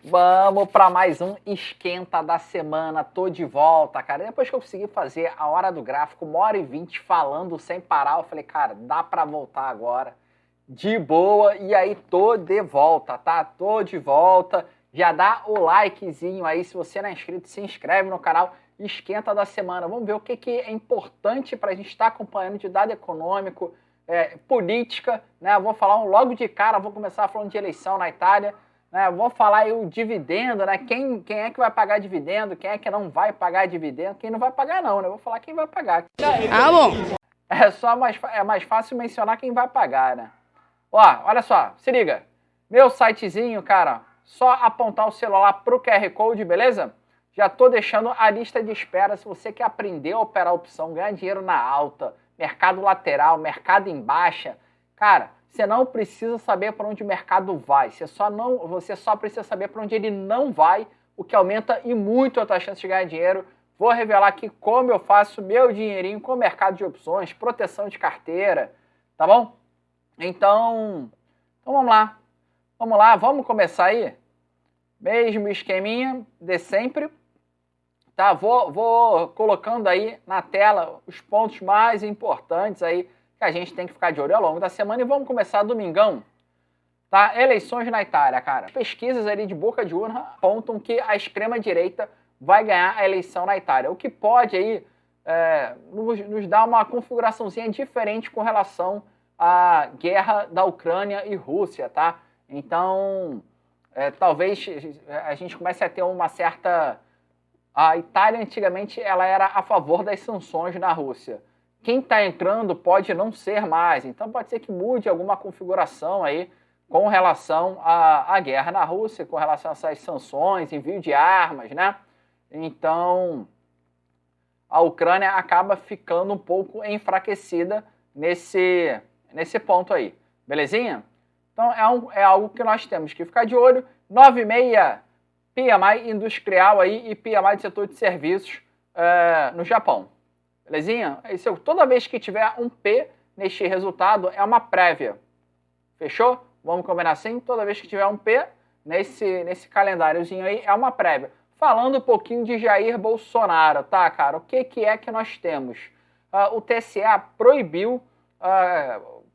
Vamos para mais um esquenta da semana. Tô de volta, cara. Depois que eu consegui fazer a hora do gráfico, 1h20 falando sem parar, eu falei, cara, dá para voltar agora. De boa. E aí, tô de volta, tá? Tô de volta. Já dá o likezinho aí. Se você não é inscrito, se inscreve no canal Esquenta da Semana. Vamos ver o que é importante para a gente estar acompanhando de dado econômico, política, né? Eu vou falar logo de cara, vou começar falando de eleição na Itália. Vou falar aí o dividendo, né? Quem é que vai pagar dividendo, quem é que não vai pagar dividendo, quem não vai pagar não, né? Vou falar quem vai pagar. Ah, bom. É mais fácil mencionar quem vai pagar, né? Ó, olha só, se liga. Meu sitezinho, cara, só apontar o celular pro QR Code, beleza? Já tô deixando a lista de espera. Se você quer aprender a operar opção, ganhar dinheiro na alta, mercado lateral, mercado em baixa, cara, você não precisa saber para onde o mercado vai. Você só precisa saber para onde ele não vai, o que aumenta e muito a tua chance de ganhar dinheiro. Vou revelar aqui como eu faço meu dinheirinho com o mercado de opções, proteção de carteira, tá bom? Então vamos lá. Vamos lá, vamos começar aí? Mesmo esqueminha de sempre. Tá, vou colocando aí na tela os pontos mais importantes aí que a gente tem que ficar de olho ao longo da semana e vamos começar domingão, tá? Eleições na Itália, cara. Pesquisas ali de boca de urna apontam que a extrema-direita vai ganhar a eleição na Itália, o que pode aí nos dar uma configuraçãozinha diferente com relação à guerra da Ucrânia e Rússia, tá? Então, talvez a gente comece a ter uma certa... A Itália, antigamente, ela era a favor das sanções na Rússia. Quem está entrando pode não ser mais. Então, pode ser que mude alguma configuração aí com relação à guerra na Rússia, com relação a essas sanções, envio de armas, né? Então, a Ucrânia acaba ficando um pouco enfraquecida nesse ponto aí. Belezinha? Então, é algo que nós temos que ficar de olho. 9,6... PMI industrial aí e PMI de setor de serviços no Japão. Belezinha? Isso, toda vez que tiver um P neste resultado, é uma prévia. Fechou? Vamos combinar assim? Toda vez que tiver um P nesse calendáriozinho aí, é uma prévia. Falando um pouquinho de Jair Bolsonaro, tá, cara? O que é que nós temos? O TSE proibiu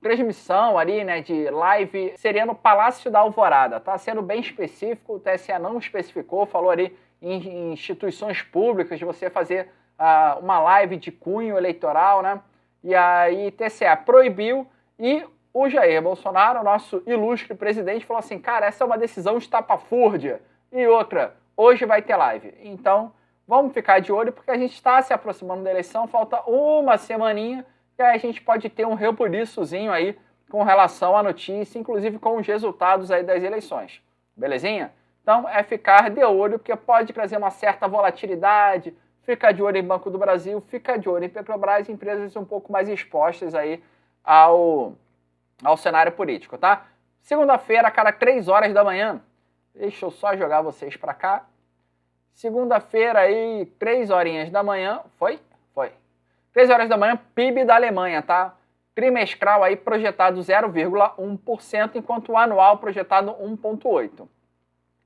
transmissão ali, né, de live, seria no Palácio da Alvorada, tá? Sendo bem específico, o TSE não especificou, falou ali em instituições públicas de você fazer uma live de cunho eleitoral, né? E aí TSE proibiu e o Jair Bolsonaro, nosso ilustre presidente, falou assim, cara, essa é uma decisão estapafúrdia. E outra, hoje vai ter live. Então, vamos ficar de olho porque a gente está se aproximando da eleição, falta uma semaninha, e aí a gente pode ter um rebuliçozinho aí com relação à notícia, inclusive com os resultados aí das eleições. Belezinha? Então é ficar de olho, porque pode trazer uma certa volatilidade, fica de olho em Banco do Brasil, fica de olho em Petrobras, empresas um pouco mais expostas aí ao cenário político, tá? Segunda-feira, cara, 3 horas da manhã, deixa eu só jogar vocês para cá. Segunda-feira aí, 3 horinhas da manhã, foi? 3 horas da manhã, PIB da Alemanha, tá? Trimestral aí projetado 0,1%, enquanto o anual projetado 1,8%.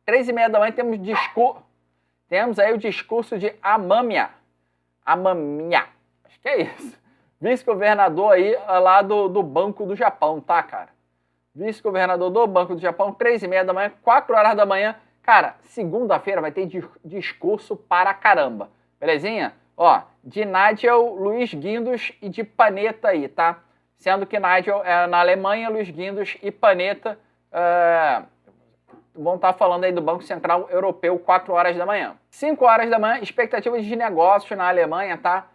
3h30 da manhã temos aí o discurso de Amâmia. Acho que é isso. Vice-governador aí lá do Banco do Japão, tá, cara? Vice-governador do Banco do Japão, 3h30 da manhã, 4 horas da manhã. Cara, segunda-feira vai ter discurso para caramba. Belezinha? Ó, de Nigel, Luiz Guindos e de Panetta aí, tá? Sendo que Nigel é na Alemanha, Luiz Guindos e Panetta vão estar falando aí do Banco Central Europeu, 4 horas da manhã. 5 horas da manhã, expectativas de negócios na Alemanha, tá?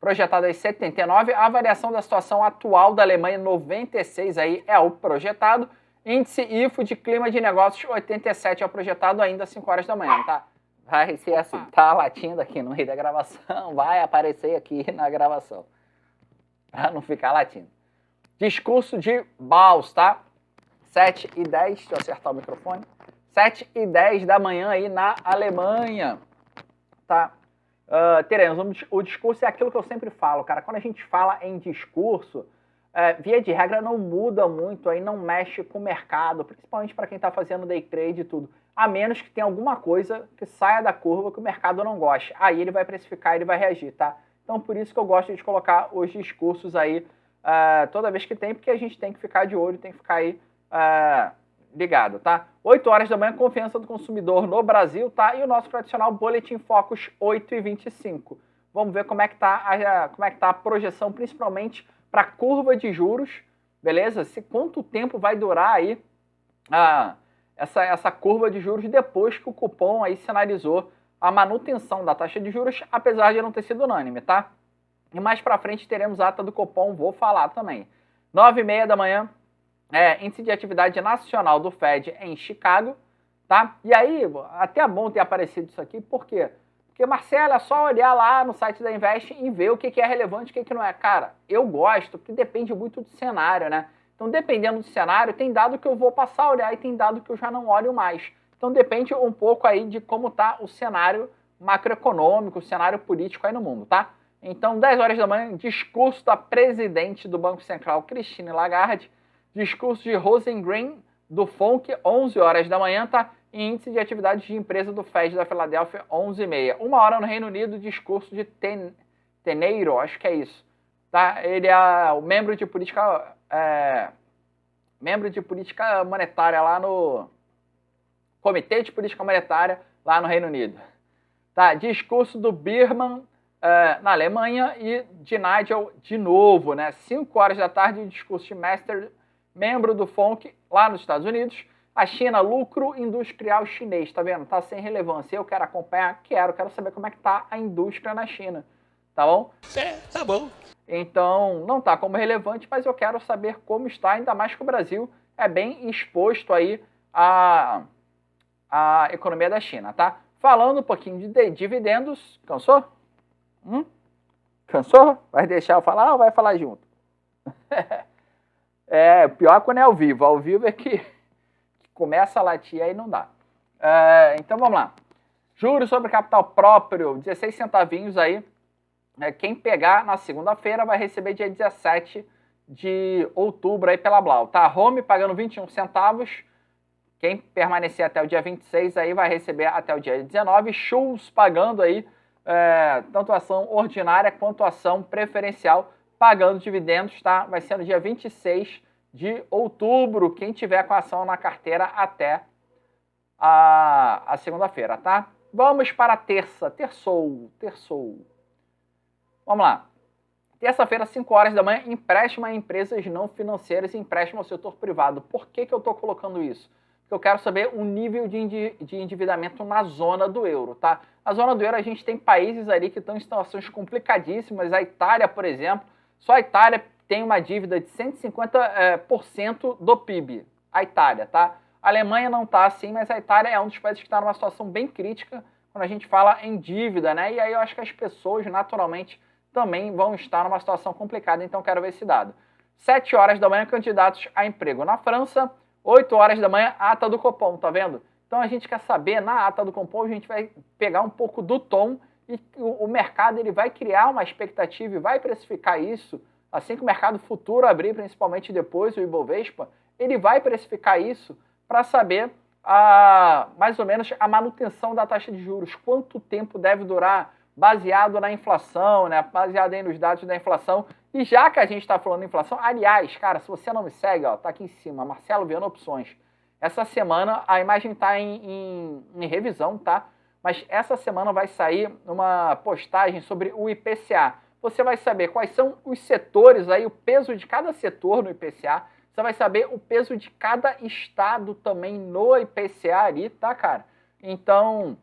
Projetada aí 79, a avaliação da situação atual da Alemanha, 96 aí é o projetado. Índice IFO de clima de negócios, 87 é o projetado ainda às 5 horas da manhã, tá? Vai ser assim, tá latindo aqui no meio da gravação, vai aparecer aqui na gravação, pra não ficar latindo. Discurso de Baus, tá? 7h10, deixa eu acertar o microfone, 7h10 da manhã aí na Alemanha, tá? Teremos o discurso, é aquilo que eu sempre falo, cara, quando a gente fala em discurso, via de regra não muda muito, aí não mexe com o mercado, principalmente para quem está fazendo day trade e tudo. a menos que tenha alguma coisa que saia da curva que o mercado não goste. Aí ele vai precificar, ele vai reagir, tá? Então, por isso que eu gosto de colocar os discursos aí toda vez que tem, porque a gente tem que ficar de olho, tem que ficar aí ligado, tá? 8 horas da manhã, confiança do consumidor no Brasil, tá? E o nosso tradicional Boletim Focus, 8h25. Vamos ver como é que tá a projeção, principalmente para a curva de juros, beleza? Quanto tempo vai durar aí essa curva de juros depois que o cupom aí sinalizou a manutenção da taxa de juros, apesar de não ter sido unânime, tá? E mais para frente teremos a ata do cupom, vou falar também. 9h30 da manhã, índice de atividade nacional do Fed em Chicago, tá? E aí, até é bom ter aparecido isso aqui, por quê? Porque, Marcelo, é só olhar lá no site da Invest e ver o que é relevante e o que não é. Cara, eu gosto, porque depende muito do cenário, né? Então, dependendo do cenário, tem dado que eu vou passar a olhar e tem dado que eu já não olho mais. Então, depende um pouco aí de como está o cenário macroeconômico, o cenário político aí no mundo, tá? Então, 10 horas da manhã, discurso da presidente do Banco Central, Christine Lagarde, discurso de Rosengren, do FONC, 11 horas da manhã, tá? E índice de atividades de empresa do Fed da Filadélfia, 11h30. 1 hora no Reino Unido, discurso de Teneiro, acho que é isso. Tá? Ele é o membro de política monetária lá no Comitê de Política Monetária lá no Reino Unido. Tá? Discurso do Birman na Alemanha e de Nigel de novo, né? 5 horas da tarde, discurso de Master, membro do FONC lá nos Estados Unidos. A China, lucro industrial chinês, tá vendo? Tá sem relevância. Eu quero acompanhar, quero saber como é que tá a indústria na China, tá bom? Tá bom. Então, não tá como relevante, mas eu quero saber como está, ainda mais que o Brasil é bem exposto aí à economia da China, tá? Falando um pouquinho de dividendos, cansou? Cansou? Vai deixar eu falar ou vai falar junto? Pior quando é ao vivo. Ao vivo é que começa a latir aí não dá. Então vamos lá. Juros sobre capital próprio, 16 centavinhos aí. Quem pegar na segunda-feira vai receber dia 17 de outubro aí pela Blau. Tá? Home pagando 21 centavos. Quem permanecer até o dia 26 aí vai receber até o dia 19. Schultz pagando aí tanto ação ordinária quanto ação preferencial, pagando dividendos, tá? Vai ser no dia 26 de outubro, quem tiver com a ação na carteira até a segunda-feira, tá? Vamos para a terçou. Vamos lá. Terça-feira, 5 horas da manhã, empréstimo a empresas não financeiras e empréstimo ao setor privado. Por que eu estou colocando isso? Porque eu quero saber o nível de endividamento na zona do euro, tá? Na zona do euro a gente tem países ali que estão em situações complicadíssimas. A Itália, por exemplo, só a Itália tem uma dívida de 150% do PIB. A Itália, tá? A Alemanha não está assim, mas a Itália é um dos países que está numa situação bem crítica quando a gente fala em dívida, né? E aí eu acho que as pessoas, naturalmente, também vão estar numa situação complicada, então quero ver esse dado. 7 horas da manhã, candidatos a emprego na França. 8 horas da manhã, ata do Copom, tá vendo? Então a gente quer saber, na ata do Copom, a gente vai pegar um pouco do tom e o mercado ele vai criar uma expectativa e vai precificar isso, assim que o mercado futuro abrir, principalmente depois, o Ibovespa, ele vai precificar isso para saber mais ou menos a manutenção da taxa de juros, quanto tempo deve durar, baseado na inflação, né? Baseado aí nos dados da inflação. E já que a gente está falando de inflação, aliás, cara, se você não me segue, ó, tá aqui em cima, Marcelo Viana Opções. Essa semana a imagem está em revisão, tá? Mas essa semana vai sair uma postagem sobre o IPCA. Você vai saber quais são os setores aí, o peso de cada setor no IPCA. Você vai saber o peso de cada estado também no IPCA ali, tá, cara? Então,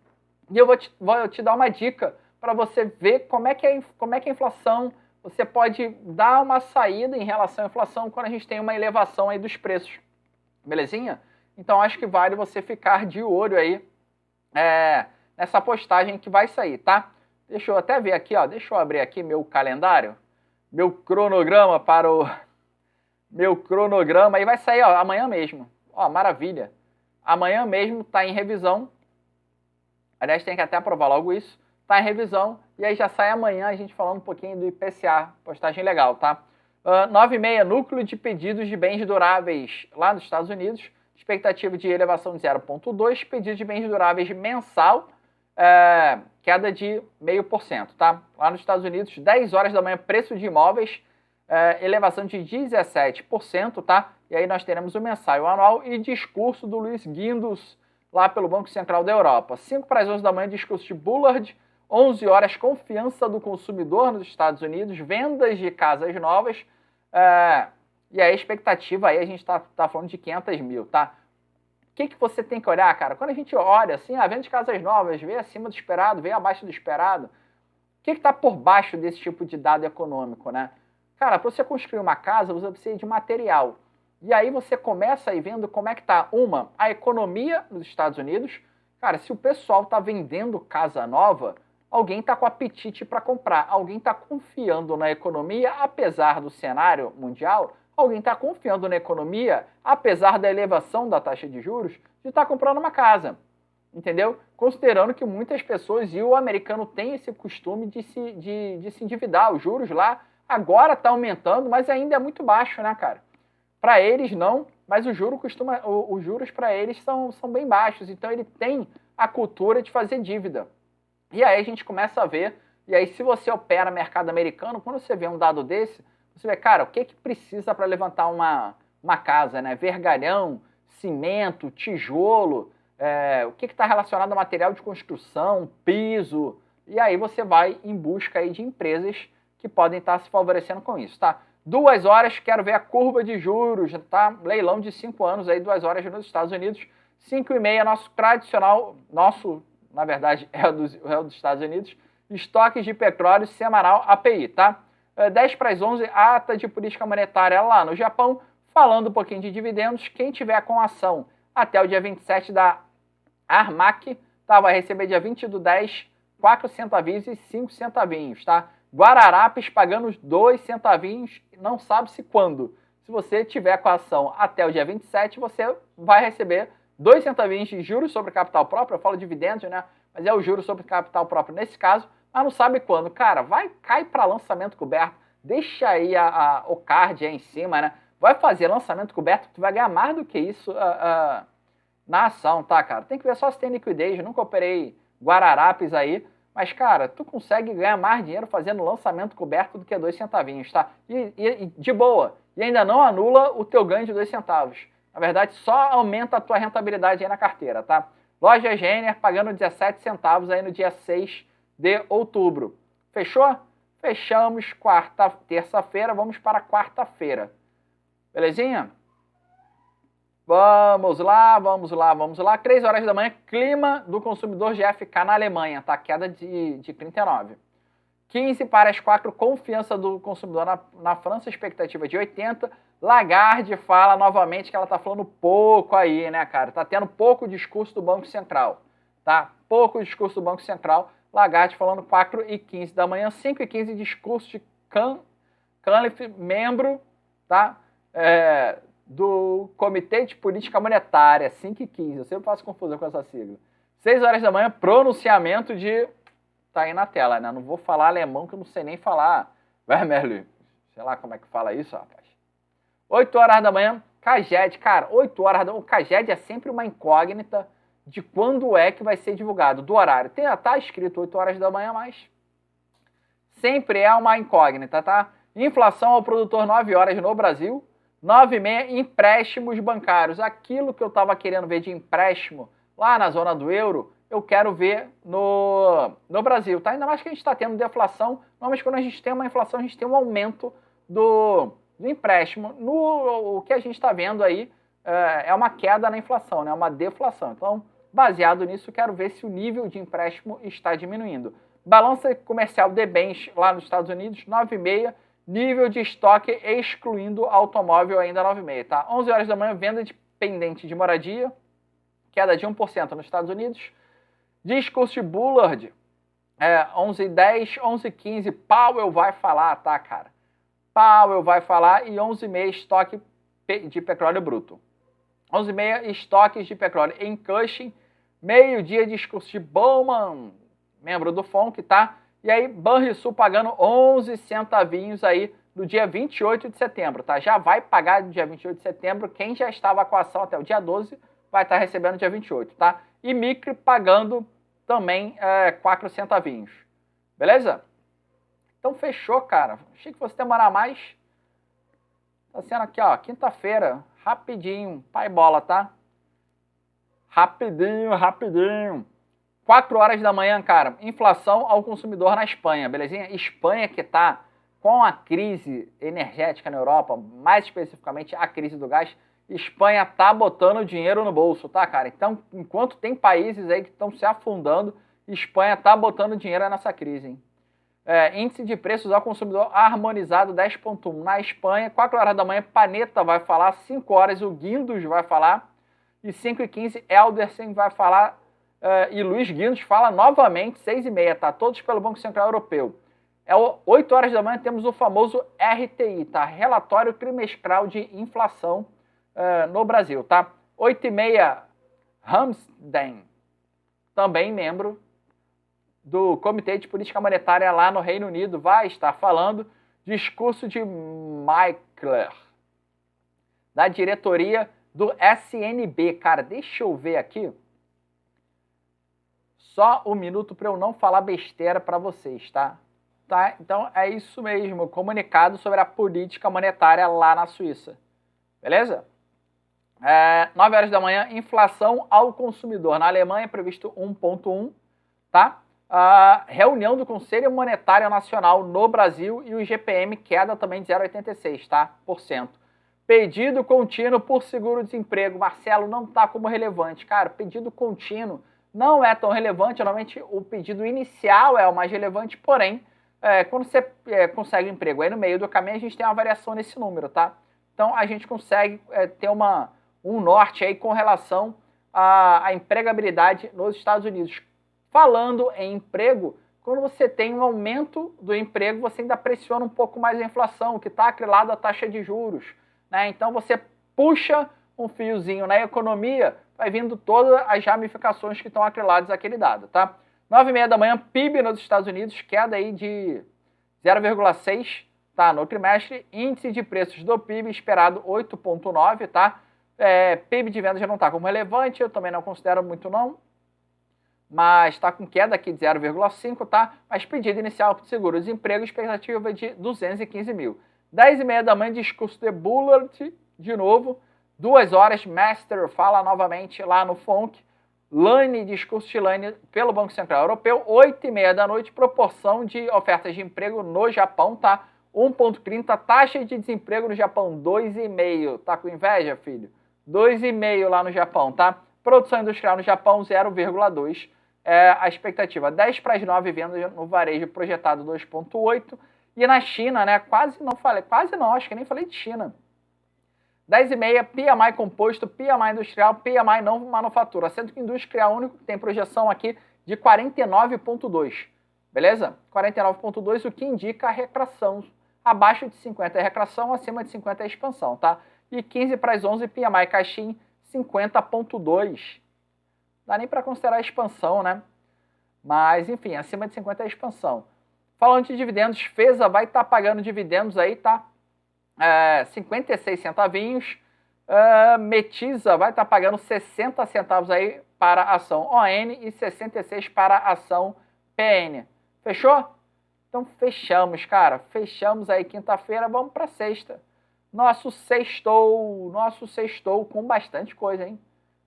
eu vou te dar uma dica para você ver como é que é a inflação. Você pode dar uma saída em relação à inflação quando a gente tem uma elevação aí dos preços. Belezinha? Então, acho que vale você ficar de olho aí nessa postagem que vai sair, tá? Deixa eu até ver aqui, ó. Deixa eu abrir aqui meu calendário, meu cronograma para o... Meu cronograma. E vai sair, ó, amanhã mesmo. Ó, maravilha. Amanhã mesmo tá em revisão. Aliás, tem que até aprovar logo isso. Tá em revisão, e aí já sai amanhã a gente falando um pouquinho do IPCA, postagem legal, tá? 9h30, núcleo de pedidos de bens duráveis lá nos Estados Unidos, expectativa de elevação de 0,2%, pedido de bens duráveis mensal, queda de 0,5%, tá? Lá nos Estados Unidos, 10 horas da manhã, preço de imóveis, elevação de 17%, tá? E aí nós teremos o mensal e o anual e discurso do Luiz Guindos, lá pelo Banco Central da Europa. 5 para as 11 da manhã, discurso de Bullard. 11 horas, confiança do consumidor nos Estados Unidos, vendas de casas novas. E a expectativa aí, a gente tá falando de 500 mil, tá? O que você tem que olhar, cara? Quando a gente olha assim, venda de casas novas, vê acima do esperado, vê abaixo do esperado, o que está por baixo desse tipo de dado econômico, né? Cara, para você construir uma casa, você precisa de material. E aí você começa aí vendo como é que tá, a economia nos Estados Unidos. Cara, se o pessoal tá vendendo casa nova, alguém tá com apetite para comprar, alguém tá confiando na economia, apesar do cenário mundial, alguém tá confiando na economia, apesar da elevação da taxa de juros, de estar comprando uma casa. Entendeu? Considerando que muitas pessoas, e o americano tem esse costume de se endividar, os juros lá agora tá aumentando, mas ainda é muito baixo, né, cara? Para eles não, mas os juros para eles são bem baixos, então ele tem a cultura de fazer dívida. E aí a gente começa a ver, e aí se você opera mercado americano, quando você vê um dado desse, você vê, cara, o que precisa para levantar uma casa, né? Vergalhão, cimento, tijolo, o que está relacionado a material de construção, piso, e aí você vai em busca aí de empresas que podem estar se favorecendo com isso, tá? 2 horas, quero ver a curva de juros, tá? Leilão de 5 anos aí, 2 horas nos Estados Unidos. 5h30, nosso tradicional, na verdade, é o dos Estados Unidos, estoques de petróleo semanal API, tá? 10 para as 11, ata de política monetária lá no Japão, falando um pouquinho de dividendos. Quem tiver com ação até o dia 27 da Armac, tá? Vai receber dia 20 do 10, 4 centavinhos e 5 centavinhos, tá? Guararapes pagando 2 centavinhos, não sabe-se quando. Se você tiver com a ação até o dia 27, você vai receber 2 centavinhos de juros sobre capital próprio. Eu falo dividendos, né? Mas é o juros sobre capital próprio nesse caso, mas não sabe quando. Cara, cai para lançamento coberto, deixa aí o card aí em cima, né? Vai fazer lançamento coberto, tu vai ganhar mais do que isso na ação, tá, cara? Tem que ver só se tem liquidez, eu nunca operei Guararapes aí, mas, cara, tu consegue ganhar mais dinheiro fazendo lançamento coberto do que 2 centavinhos, tá? E de boa. E ainda não anula o teu ganho de 2 centavos. Na verdade, só aumenta a tua rentabilidade aí na carteira, tá? Loja Renner pagando 17 centavos aí no dia 6 de outubro. Fechou? Fechamos terça-feira, vamos para quarta-feira. Belezinha? Vamos lá. 3 horas da manhã, clima do consumidor GfK na Alemanha, tá? Queda de 39. 15 para as 4, confiança do consumidor na França, expectativa de 80. Lagarde fala novamente que ela tá falando pouco aí, né, cara? Tá tendo pouco discurso do Banco Central, tá? Pouco discurso do Banco Central. Lagarde falando 4h15 da manhã, 5h15, discurso de Cunliffe, membro, tá? Do Comitê de Política Monetária, 5h15, eu sempre faço confusão com essa sigla. 6 horas da manhã, pronunciamento de... Tá aí na tela, né? Não vou falar alemão que eu não sei nem falar. Vermelho, sei lá como é que fala isso, rapaz. 8 horas da manhã, CAGED. Cara, 8 horas da manhã, o CAGED é sempre uma incógnita de quando é que vai ser divulgado, do horário. Tá escrito 8 horas da manhã, mas sempre é uma incógnita, tá? Inflação ao produtor 9 horas no Brasil. 9h30, empréstimos bancários. Aquilo que eu estava querendo ver de empréstimo lá na zona do euro, eu quero ver no Brasil, tá? Ainda mais que a gente está tendo deflação. Normalmente quando a gente tem uma inflação, a gente tem um aumento do empréstimo. O que a gente está vendo aí é uma queda na inflação, né? Uma deflação. Então, baseado nisso, eu quero ver se o nível de empréstimo está diminuindo. Balança comercial de bens lá nos Estados Unidos, 9h30. Nível de estoque excluindo automóvel ainda 9h30, tá? 11 horas da manhã, venda de pendente de moradia, queda de 1% nos Estados Unidos. Discurso de Bullard, 11h10, 11h15, Powell vai falar, tá, cara? Powell vai falar e 11h30, estoque de petróleo bruto. 11h30, estoques de petróleo em Cushing. Meio-dia, discurso de Bowman, membro do FONC, tá? E aí, Banrisul pagando 11 centavinhos aí no dia 28 de setembro, tá? Já vai pagar no dia 28 de setembro. Quem já estava com a ação até o dia 12 vai estar recebendo no dia 28, tá? E Micro pagando também 4 centavinhos. Beleza? Então fechou, cara. Achei que fosse demorar mais. Tá sendo aqui, ó, quinta-feira. Rapidinho. Pai bola, tá? Rapidinho, rapidinho. 4 horas da manhã, cara. Inflação ao consumidor na Espanha, belezinha? Espanha que tá com a crise energética na Europa, mais especificamente a crise do gás. Espanha tá botando dinheiro no bolso, tá, cara? Então, enquanto tem países aí que estão se afundando, Espanha tá botando dinheiro nessa crise, hein? Índice de preços ao consumidor harmonizado 10,1 na Espanha. 4 horas da manhã, Panetta vai falar. 5 horas, o Guindos vai falar. E 5h15, Eldersen vai falar. E Luiz Guindos fala novamente, 6h30, tá? Todos pelo Banco Central Europeu. 8 horas da manhã, temos o famoso RTI, tá? Relatório trimestral de inflação no Brasil, tá? 8h30, Ramsden, também membro do Comitê de Política Monetária lá no Reino Unido, vai estar falando. Discurso de Michler, da diretoria do SNB. Cara, deixa eu ver aqui. Só um minuto para eu não falar besteira para vocês, tá? Tá? Então é isso mesmo, comunicado sobre a política monetária lá na Suíça. Beleza? 9 horas da manhã, inflação ao consumidor. Na Alemanha, previsto 1,1, tá? A reunião do Conselho Monetário Nacional no Brasil e o IGPM queda também de 0,86, tá? Por cento. Pedido contínuo por seguro-desemprego. Marcelo, não tá como relevante. Cara, pedido contínuo não é tão relevante. Normalmente o pedido inicial é o mais relevante, porém, quando você consegue um emprego aí no meio do caminho, a gente tem uma variação nesse número, tá? Então a gente consegue ter um norte aí com relação à empregabilidade nos Estados Unidos. Falando em emprego, quando você tem um aumento do emprego, você ainda pressiona um pouco mais a inflação, que está atrelado à taxa de juros, né? Então você puxa um fiozinho na economia, vai vindo todas as ramificações que estão atreladas àquele dado, tá? 9h30 da manhã, PIB nos Estados Unidos, queda aí de 0,6, tá? No trimestre, índice de preços do PIB esperado 8,9, tá? PIB de vendas já não está como relevante, eu também não considero muito não, mas está com queda aqui de 0,5, tá? Mas pedido inicial de seguro-desemprego, expectativa de 215 mil. 10h30 da manhã, discurso de Bullard, de novo. 2 horas, Master fala novamente lá no FONC. Lane, discurso de Lane pelo Banco Central Europeu. 8h30 da noite, proporção de ofertas de emprego no Japão, tá? 1,30, taxa de desemprego no Japão, 2,5. Tá com inveja, filho? 2,5 lá no Japão, tá? Produção industrial no Japão, 0,2. A expectativa 10 para as 9, vendas no varejo projetado 2,8. E na China, né, quase não, acho que nem falei de China. 10h30, PMI composto, PMI industrial, PMI não manufatura, sendo que industrial único tem projeção aqui de 49,2, beleza? 49,2, o que indica a retração. Abaixo de 50 é retração, acima de 50 é expansão, tá? E 15 para as 11, PMI Caixin, 50,2. Dá nem para considerar a expansão, né? Mas, enfim, acima de 50 é a expansão. Falando de dividendos, Fesa vai estar pagando dividendos aí, tá? 56 centavinhos. Metisa vai estar pagando 60 centavos aí para a ação ON e 66 para a ação PN. Fechou? Então, fechamos, cara. Fechamos aí quinta-feira, vamos para sexta. Nosso sextou com bastante coisa, hein?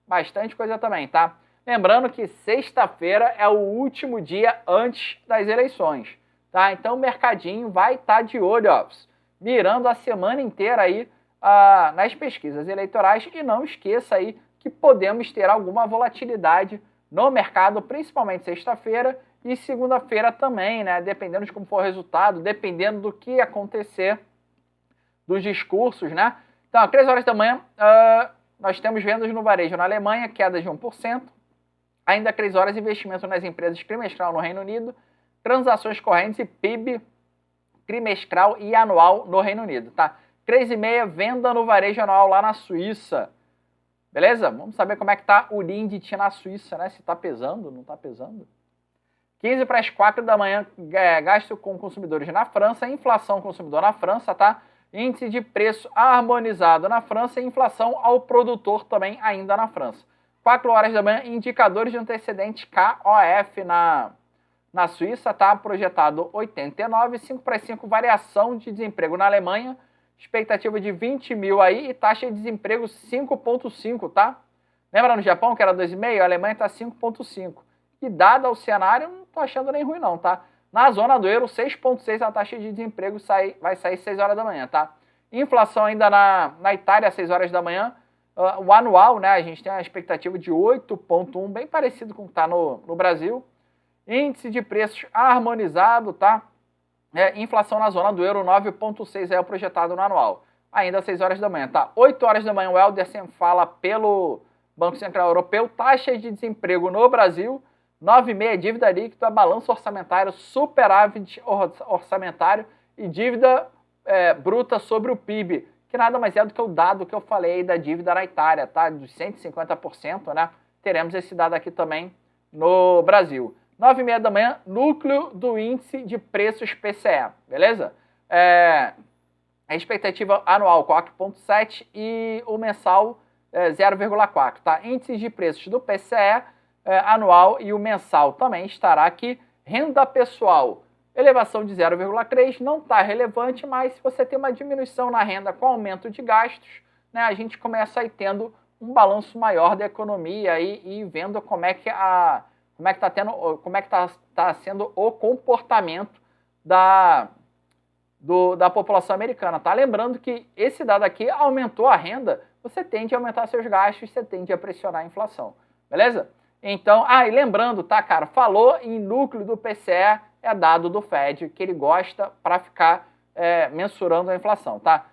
Bastante coisa também, tá? Lembrando que sexta-feira é o último dia antes das eleições, tá? Então o mercadinho vai estar de olho, ó, mirando a semana inteira aí nas pesquisas eleitorais. E não esqueça aí que podemos ter alguma volatilidade no mercado, principalmente sexta-feira e segunda-feira também, né? Dependendo de como for o resultado, dependendo do que acontecer dos discursos, né? Então, às 3 horas da manhã, nós temos vendas no varejo na Alemanha, queda de 1%. Ainda às 3 horas, investimento nas empresas trimestral no Reino Unido, transações correntes e PIB trimestral e anual no Reino Unido, tá? 3h30, venda no varejo anual lá na Suíça. Beleza? Vamos saber como é que tá o Lindt na Suíça, né? Se tá pesando, não tá pesando. 15 para as 4 da manhã, gasto com consumidores na França, inflação consumidor na França, tá? Índice de preço harmonizado na França e inflação ao produtor também ainda na França. 4 horas da manhã, indicadores de antecedentes KOF na Suíça, tá? Projetado 89, 5 para as 5, variação de desemprego na Alemanha, expectativa de 20 mil aí e taxa de desemprego 5,5, tá? Lembra no Japão que era 2,5? A Alemanha está 5,5. E dado o cenário, não tô achando nem ruim não, tá? Na zona do euro, 6,6 a taxa de desemprego vai sair 6 horas da manhã, tá? Inflação ainda na Itália, 6 horas da manhã. O anual, né, a gente tem a expectativa de 8,1, bem parecido com o que está no Brasil. Índice de preços harmonizado, tá? Inflação na zona do euro, 9,6 é o projetado no anual. Ainda 6 horas da manhã, tá? 8 horas da manhã, o Heldersen fala pelo Banco Central Europeu, taxa de desemprego no Brasil, 9,5 dívida líquida, balanço orçamentário, superávit orçamentário e dívida bruta sobre o PIB, que nada mais é do que o dado que eu falei da dívida na Itália, tá? De 150%, né? Teremos esse dado aqui também no Brasil. 9,5 da manhã, núcleo do índice de preços PCE, beleza? A expectativa anual 4,7 e o mensal 0,4, tá? Índices de preços do PCE anual e o mensal também estará aqui. Renda pessoal, elevação de 0,3, não está relevante, mas se você tem uma diminuição na renda com aumento de gastos, né, a gente começa aí tendo um balanço maior da economia aí, e vendo como é que está sendo o comportamento da população americana, tá? Lembrando que esse dado aqui aumentou a renda, você tende a aumentar seus gastos, você tende a pressionar a inflação, beleza? Então, e lembrando, tá, cara, falou em núcleo do PCE, é dado do Fed, que ele gosta para ficar mensurando a inflação, tá?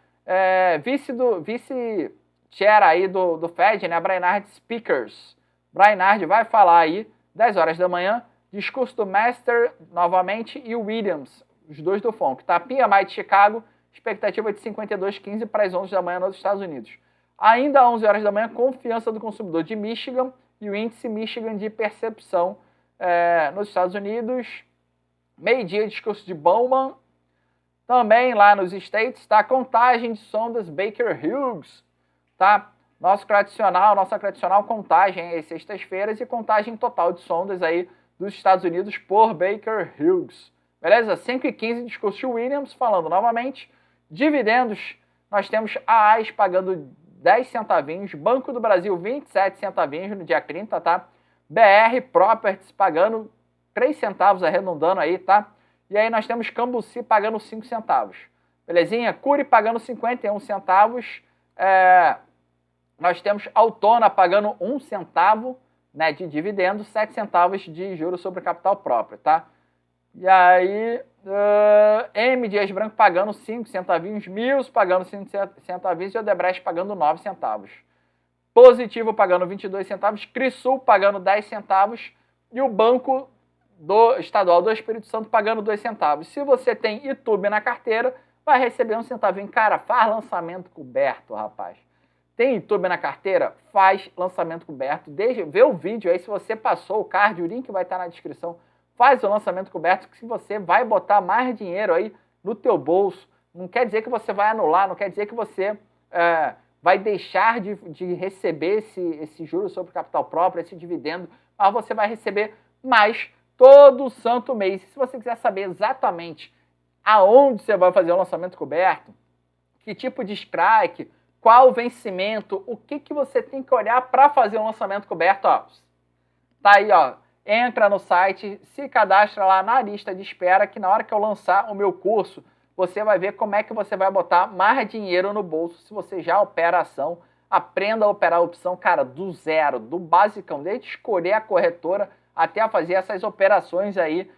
Vice-chair aí do Fed, né, Brainard Speakers. Brainard vai falar aí, 10 horas da manhã, discurso do Master, novamente, e o Williams, os dois do FONC, tá? PMI de Chicago, expectativa de 52,15 para as 11 da manhã nos Estados Unidos. Ainda às 11 horas da manhã, confiança do consumidor de Michigan e o índice Michigan de percepção nos Estados Unidos. Meio-dia, discurso de Bowman. Também lá nos States, tá? Contagem de sondas Baker Hughes, tá? Nossa tradicional contagem às sextas-feiras e contagem total de sondas aí dos Estados Unidos por Baker Hughes. Beleza? 5h15, discurso de Williams, falando novamente. Dividendos, nós temos a AIS pagando 10 centavinhos, Banco do Brasil 27 centavinhos no dia 30, tá? BR Properties pagando 3 centavos, arredondando aí, tá? E aí nós temos Cambuci pagando 5 centavos. Belezinha? Cury pagando 51 centavos. Nós temos Altona pagando 1 centavo, né, de dividendo, 7 centavos de juros sobre capital próprio, tá? E aí, M. Dias Branco pagando 5 centavinhos, Mills pagando 5 centavinhos e Odebrecht pagando 9 centavos. Positivo pagando 22 centavos, Crisul pagando 10 centavos e o Banco Estadual do Espírito Santo pagando 2 centavos. Se você tem YouTube na carteira, vai receber 1 centavinho. Cara, faz lançamento coberto, rapaz. Tem YouTube na carteira? Faz lançamento coberto. Vê o vídeo aí, se você passou o card, o link vai estar na descrição. Faz o lançamento coberto, que se você vai botar mais dinheiro aí no teu bolso, não quer dizer que você vai anular, não quer dizer que você vai deixar de receber esse juro sobre capital próprio, esse dividendo, mas você vai receber mais todo santo mês. Se você quiser saber exatamente aonde você vai fazer o lançamento coberto, que tipo de strike, qual o vencimento, o que você tem que olhar para fazer um lançamento coberto, ó, tá aí, ó. Entra no site, se cadastra lá na lista de espera, que na hora que eu lançar o meu curso, você vai ver como é que você vai botar mais dinheiro no bolso se você já opera a ação. Aprenda a operar a opção, cara, do zero, do basicão, desde escolher a corretora até a fazer essas operações aí,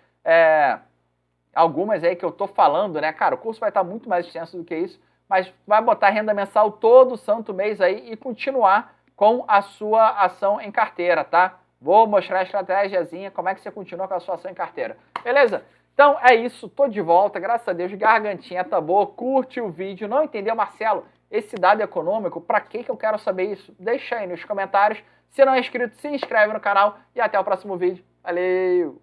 algumas aí que eu tô falando, né? Cara, o curso vai estar muito mais extenso do que isso, mas vai botar renda mensal todo santo mês aí e continuar com a sua ação em carteira, tá? Vou mostrar a estratégiazinha, como é que você continua com a sua ação em carteira. Beleza? Então é isso, tô de volta, graças a Deus, gargantinha tá boa, curte o vídeo. Não entendeu, Marcelo, esse dado econômico, pra que eu quero saber isso? Deixa aí nos comentários. Se não é inscrito, se inscreve no canal e até o próximo vídeo. Valeu!